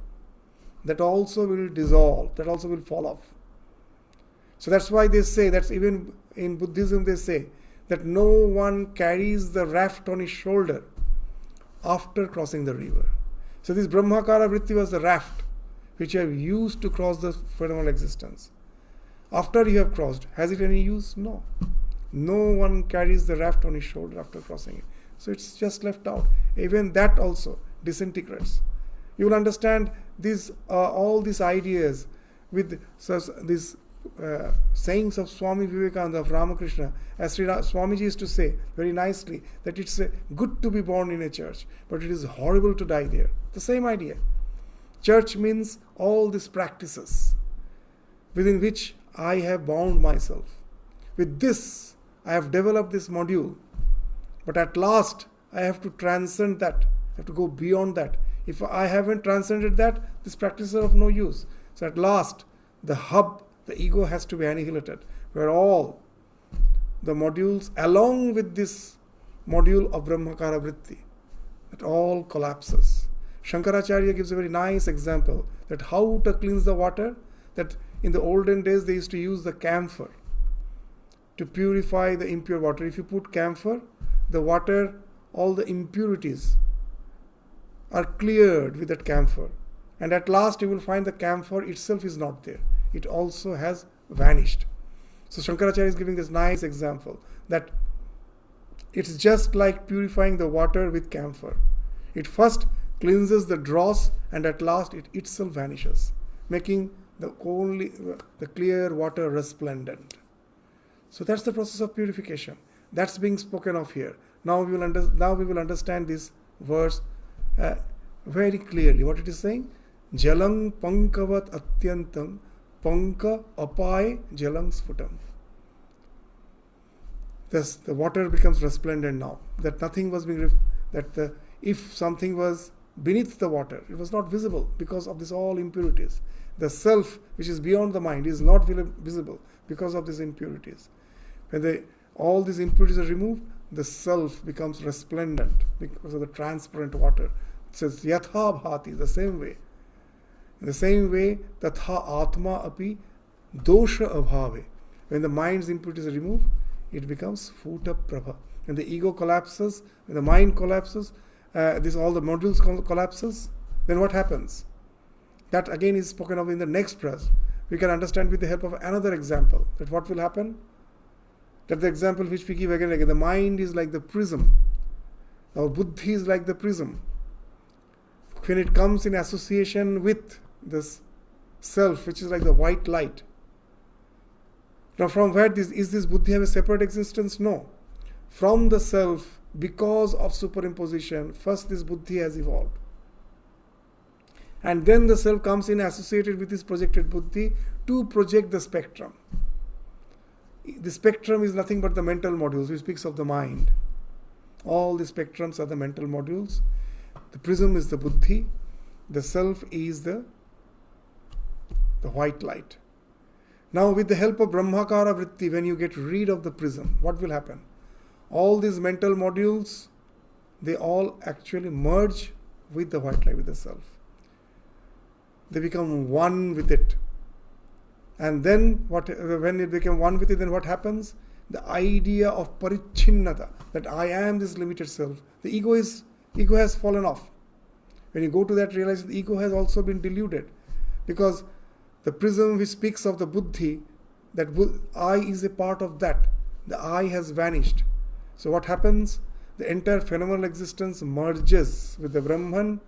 That also will dissolve, that also will fall off. So that's why they say, that's even in Buddhism they say, that no one carries the raft on his shoulder after crossing the river. So this Brahmakara Vritti was the raft which you have used to cross the phenomenal existence. After you have crossed, has it any use? No. No one carries the raft on his shoulder after crossing it. So it's just left out. Even that also disintegrates. You will understand these all these ideas with these sayings of Swami Vivekananda, of Ramakrishna, as Swamiji used to say very nicely, that it's good to be born in a church, but it is horrible to die there. The same idea. Church means all these practices within which I have bound myself. With this, I have developed this module, but at last I have to transcend that. I have to go beyond that. If I haven't transcended that, this practice is of no use. So at last, the hub, the ego has to be annihilated, where all the modules, along with this module of Brahmakara Vritti, it all collapses. Shankaracharya gives a very nice example that how to cleanse the water, that in the olden days they used to use the camphor to purify the impure water. If you put camphor, the water, all the impurities are cleared with that camphor. And at last you will find the camphor itself is not there. It also has vanished. So Shankaracharya is giving this nice example that it's just like purifying the water with camphor. It first cleanses the dross and at last it itself vanishes, making the clear water resplendent. So that's the process of purification. That's being spoken of here. Now we will understand this verse very clearly. What it is saying? Jalang pankavat atyantam panka apai jalang sfutam. Thus the water becomes resplendent now. That nothing was being if something was beneath the water, it was not visible because of this all impurities. The self, which is beyond the mind, is not visible because of these impurities. When all these impurities are removed, the self becomes resplendent because of the transparent water. It says yatha bhati, the same way. In the same way, tatha atma api dosha abhave. When the mind's impurities are removed, it becomes futa prabha. When the ego collapses, when the mind collapses, all the modules collapses, then what happens? That again is spoken of in the next verse. We can understand with the help of another example that what will happen. That the example which we give again and again. The mind is like the prism. Our buddhi is like the prism. When it comes in association with this self, which is like the white light. Now from where is this buddhi have a separate existence? No. From the self, because of superimposition, first this buddhi has evolved. And then the self comes in associated with this projected buddhi to project the spectrum. The spectrum is nothing but the mental modules, which speaks of the mind. All the spectrums are the mental modules. The prism is the buddhi. The self is the white light. Now with the help of Brahmakara Vritti, when you get rid of the prism, what will happen? All these mental modules, they all actually merge with the white light, with the self. They become one with it. And then when it became one with it, then what happens? The idea of parichinnata, that I am this limited self. The ego has fallen off. When you go to that, realize the ego has also been diluted. Because the prism which speaks of the buddhi, that I is a part of that. The I has vanished. So what happens? The entire phenomenal existence merges with the Brahman,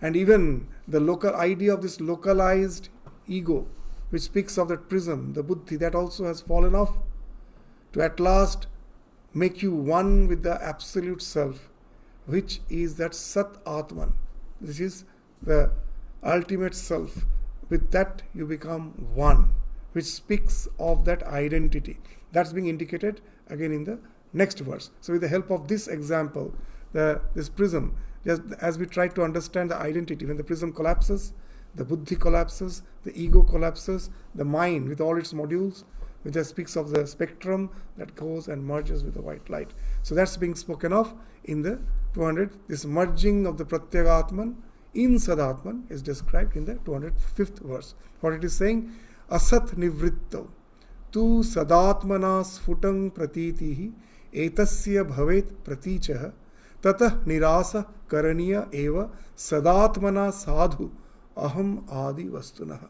and even the local idea of this localized ego, which speaks of that prism, the buddhi, that also has fallen off, to at last make you one with the absolute self, which is that Sat Atman. This is the ultimate self. With that you become one, which speaks of that identity. That's being indicated again in the next verse. So with the help of this example, this prism, just as we try to understand the identity, when the prism collapses, the buddhi collapses, the ego collapses, the mind with all its modules, which speaks of the spectrum that goes and merges with the white light. So that's being spoken of in the 200. This merging of the Pratyagatman in Sadatman is described in the 205th verse. What it is saying? Asat nivritto tu sadatmana sfutam pratitihi etasya bhavet pratichah tatah nirasa karaniya eva sadatmana sadhu aham adi vastunah.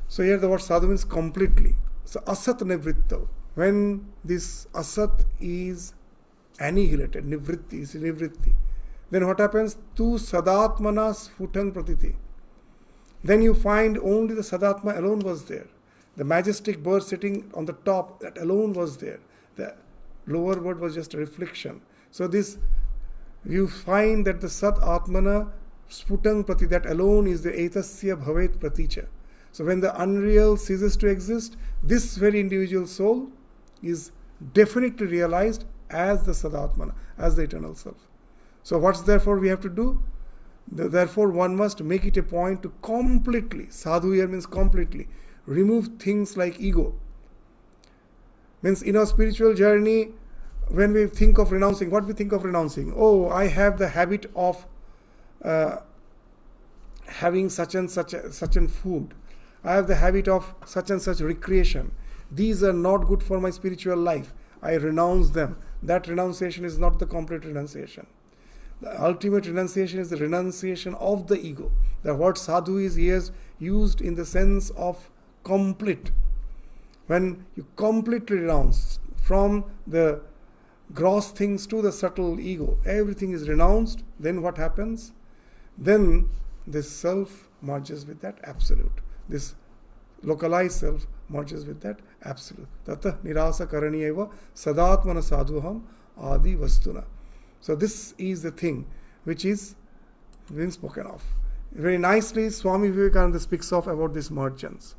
So here the word sadhu means completely. So asat nivritta. When this asat is annihilated, nivritti is nivritti, then what happens? Tu sadatmana sphutang pratiti. Then you find only the sadatma alone was there. The majestic bird sitting on the top, that alone was there. The lower bird was just a reflection. So this, you find that the sat atmana sputang prati, that alone is the etasya bhavet praticha. So when the unreal ceases to exist, this very individual soul is definitely realized as the sadatmana, as the eternal self. So what's therefore we have to do? Therefore one must make it a point to completely, sadhu here means completely, remove things like ego. Means in our spiritual journey, when we think of renouncing, what we think of renouncing? Oh, I have the habit of having such and such food. I have the habit of such and such recreation. These are not good for my spiritual life. I renounce them. That renunciation is not the complete renunciation. The ultimate renunciation is the renunciation of the ego. The word sadhu is here used in the sense of complete. When you completely renounce from the gross things to the subtle ego, everything is renounced, then what happens? Then this self merges with that absolute. This localized self merges with that absolute. Tata nirasa karaniyeva sadatmana sadhuham adi vastuna. So this is the thing which is being spoken of. Very nicely Swami Vivekananda speaks of about this mergence.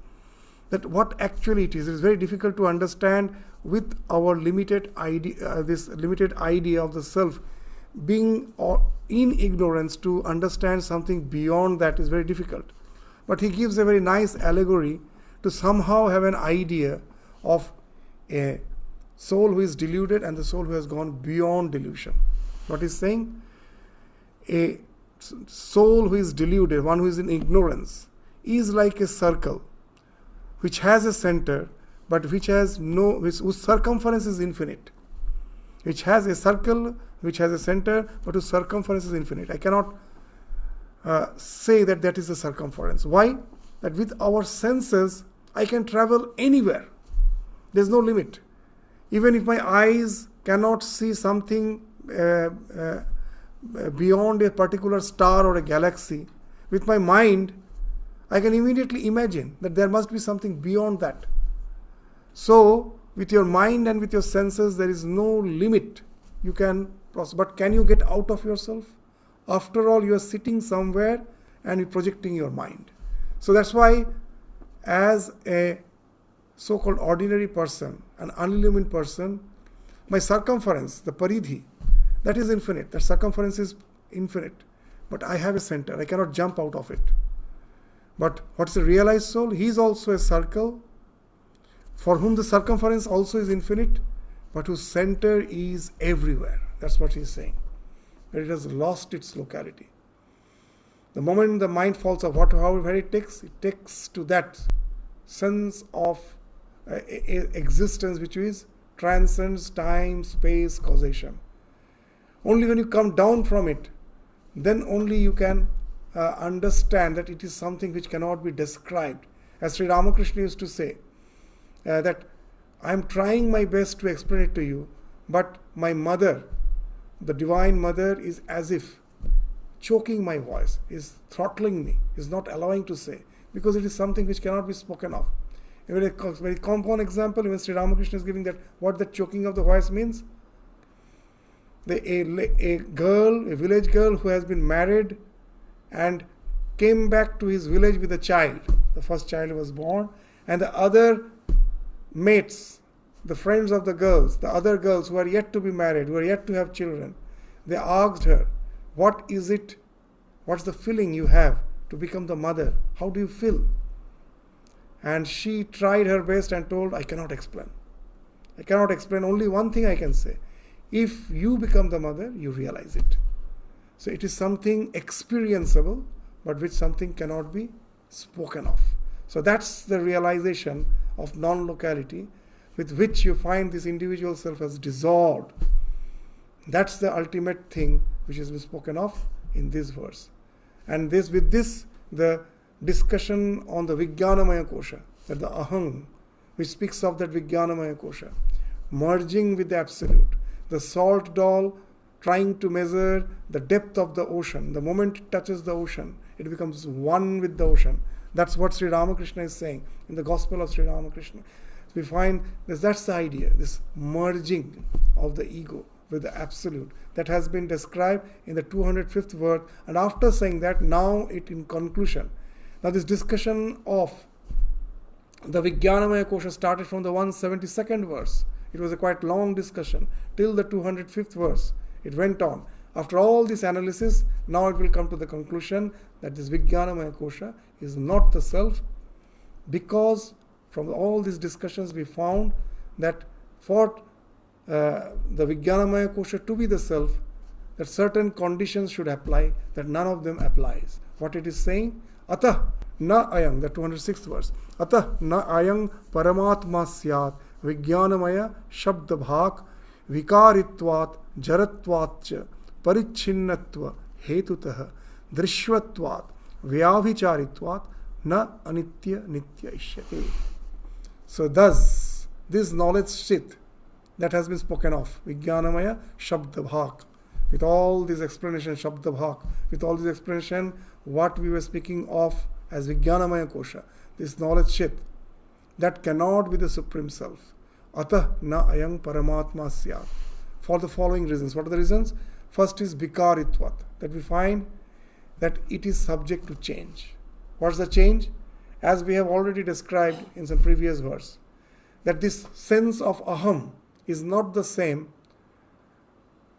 That what actually it is very difficult to understand with our limited idea, this limited idea of the self. Being in ignorance, to understand something beyond that is very difficult. But he gives a very nice allegory to somehow have an idea of a soul who is deluded and the soul who has gone beyond delusion. What he's saying? A soul who is deluded, one who is in ignorance, is like a circle which has a center, but which has whose circumference is infinite. Which has a circle, which has a center, but whose circumference is infinite. I cannot say that that is the circumference. Why? That with our senses, I can travel anywhere. There's no limit. Even if my eyes cannot see something beyond a particular star or a galaxy, with my mind, I can immediately imagine that there must be something beyond that. So, with your mind and with your senses, there is no limit. You can process. But can you get out of yourself? After all, you are sitting somewhere and you're projecting your mind. So that's why, as a so-called ordinary person, an unillumined person, my circumference, the paridhi, that is infinite. That circumference is infinite. But I have a center. I cannot jump out of it. But what's a realized soul? He is also a circle for whom the circumference also is infinite, but whose center is everywhere. That's what he is saying. That it has lost its locality. The moment the mind falls off, however it takes to that sense of existence which is transcends time, space, causation. Only when you come down from it, then only you can understand that it is something which cannot be described. As Sri Ramakrishna used to say, that I am trying my best to explain it to you, but my mother, the Divine Mother, is as if choking my voice, is throttling me, is not allowing to say, because it is something which cannot be spoken of. A very compound example, even Sri Ramakrishna is giving that what the choking of the voice means. A village girl who has been married and came back to his village with a child. The first child was born, and the other mates, the friends of the girls, the other girls who are yet to be married, who are yet to have children, they asked her, what is it, what's the feeling you have to become the mother? How do you feel? And she tried her best and told, I cannot explain. I cannot explain. Only one thing I can say. If you become the mother, you realize it. So it is something experienceable, but which something cannot be spoken of. So that's the realization of non-locality. with which you find this individual self has dissolved. That's the ultimate thing which has been spoken of in this verse. And with this, the discussion on the Vijnanamaya Kosha, that the Aham, which speaks of that Vijnanamaya Kosha, merging with the Absolute, the salt doll trying to measure the depth of the ocean. The moment it touches the ocean, it becomes one with the ocean. That's what Sri Ramakrishna is saying in the Gospel of Sri Ramakrishna. We find that's the idea, this merging of the ego with the Absolute, that has been described in the 205th verse. And after saying that, now it in conclusion. Now this discussion of the Vijnanamaya Kosha started from the 172nd verse. It was a quite long discussion till the 205th verse. It went on. After all this analysis, now it will come to the conclusion that this Vijnanamaya Kosha is not the self, because from all these discussions we found that for the Vijnanamaya Kosha to be the self, that certain conditions should apply, that none of them applies. What it is saying? Atah na ayang, the 206th verse. Atah na ayang paramatma syat Vijnanamaya shabda bhak vikaritvat jaratvatcha parichinnatva hetutah drishvatvat vyabhicharitvat na anitya nitya ishyate. So thus, this knowledge shit that has been spoken of, Vijnanamaya Shabda Bhak, with all this explanation, Shabda Bhak, with all this explanation, what we were speaking of as Vijnanamaya Kosha, this knowledge shit, that cannot be the Supreme Self. Atah na ayang paramatma syat. For the following reasons. What are the reasons? First is Vikaritvat, that we find that it is subject to change. What's the change? As we have already described in some previous verse, that this sense of aham is not the same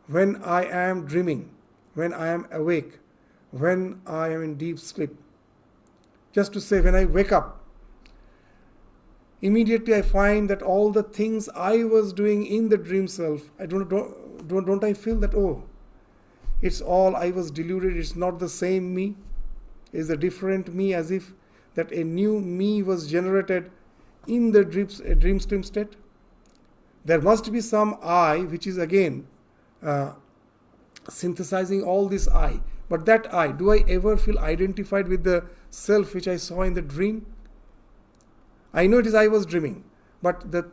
when I am dreaming, when I am awake, when I am in deep sleep. Just to say, when I wake up, immediately I find that all the things I was doing in the dream self, don't I feel that, oh, it's all I was deluded, it's not the same me, it's a different me, as if that a new me was generated in the dream stream state. There must be some I which is again synthesizing all this I. But that I, do I ever feel identified with the self which I saw in the dream? I know it is I was dreaming, but the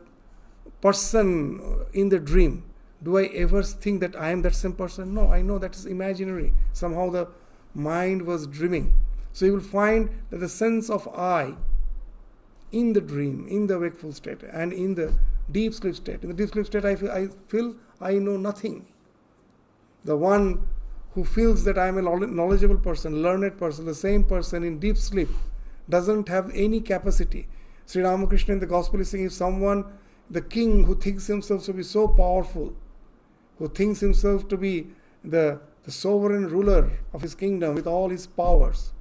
person in the dream, do I ever think that I am that same person? No, I know that is imaginary. Somehow the mind was dreaming. So you will find that the sense of I in the dream, in the wakeful state, and in the deep sleep state. In the deep sleep state, I feel I know nothing. The one who feels that I am a knowledgeable person, learned person, the same person in deep sleep, doesn't have any capacity. Sri Ramakrishna in the Gospel is saying, if someone, the king who thinks himself to be so powerful, who thinks himself to be the sovereign ruler of his kingdom with all his powers,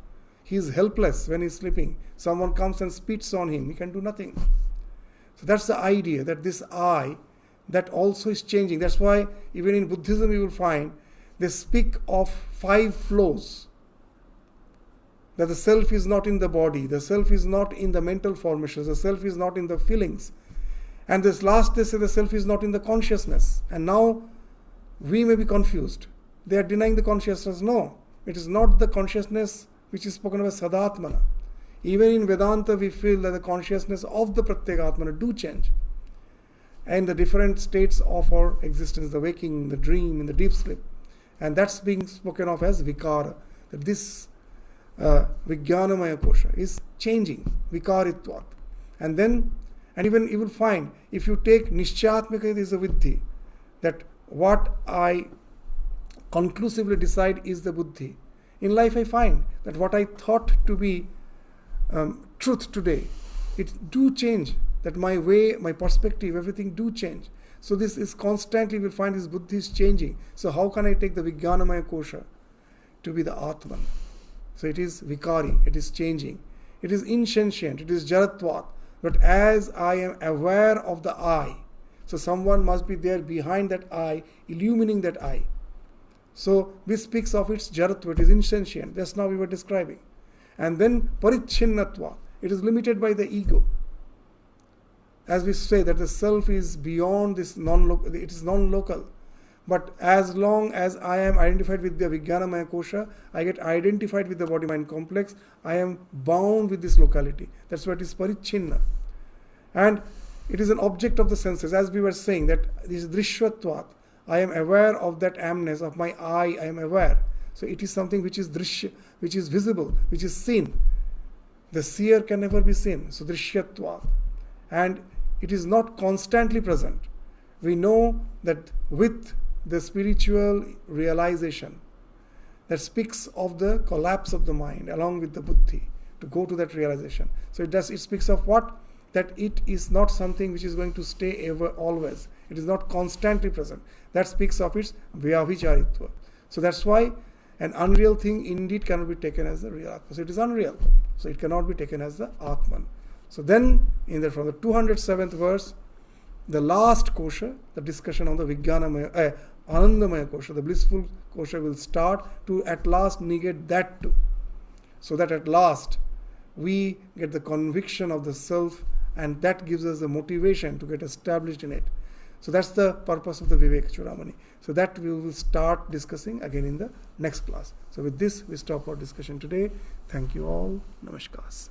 he is helpless when he is sleeping. Someone comes and spits on him, he can do nothing. So that's the idea, that this I, that also is changing. That's why even in Buddhism you will find they speak of 5 flows. That the self is not in the body, the self is not in the mental formations, the self is not in the feelings. And this last they say the self is not in the consciousness. And now we may be confused. They are denying the consciousness. No, it is not the consciousness which is spoken of as Sadatmana. Even in Vedanta we feel that the consciousness of the Pratyekatmana do change. And the different states of our existence, the waking, the dream, in the deep sleep. And that's being spoken of as Vikara. That this Vijnanamaya Kosha is changing, Vikaritvat. And even you will find, if you take Nishchatmika is a Viddhi, that what I conclusively decide is the Buddhi. In life I find that what I thought to be truth today, it do change. That my way, my perspective, everything do change. So this is constantly, we will find this Buddhi is changing. So how can I take the Vijnanamaya Kosha to be the Atman? So it is Vikari, it is changing. It is insentient, it is Jaratvat. But as I am aware of the I, so someone must be there behind that I, illumining that I. So this speaks of its Jaratva, it is insentient. Just now we were describing. And then Parichinnatva, it is limited by the ego. as we say that the self is beyond this non-local, it is non-local. But as long as I am identified with the Vijnanamaya Kosha, I get identified with the body-mind complex, I am bound with this locality. That's what is parichinna. And it is an object of the senses. As we were saying, that this drishvatvat, I am aware of that amness, of my eye, I am aware. So it is something which is drishya, which is visible, which is seen. The seer can never be seen. So drishyatvat. And it is not constantly present. We know that with the spiritual realization that speaks of the collapse of the mind along with the buddhi to go to that realization. So it speaks of what? That it is not something which is going to stay ever always. It is not constantly present. That speaks of its vyavhicharitva. So that's why an unreal thing indeed cannot be taken as the real Atma. So it is unreal. So it cannot be taken as the Atman. So then from the 207th verse, the last kosha, the discussion on the Vijnanamaya, Anandamaya kosha, the blissful kosha will start to at last negate that too. So that at last we get the conviction of the self, and that gives us the motivation to get established in it. So that's the purpose of the Vivekachudamani. So that we will start discussing again in the next class. So with this, we stop our discussion today. Thank you all. Namaskars.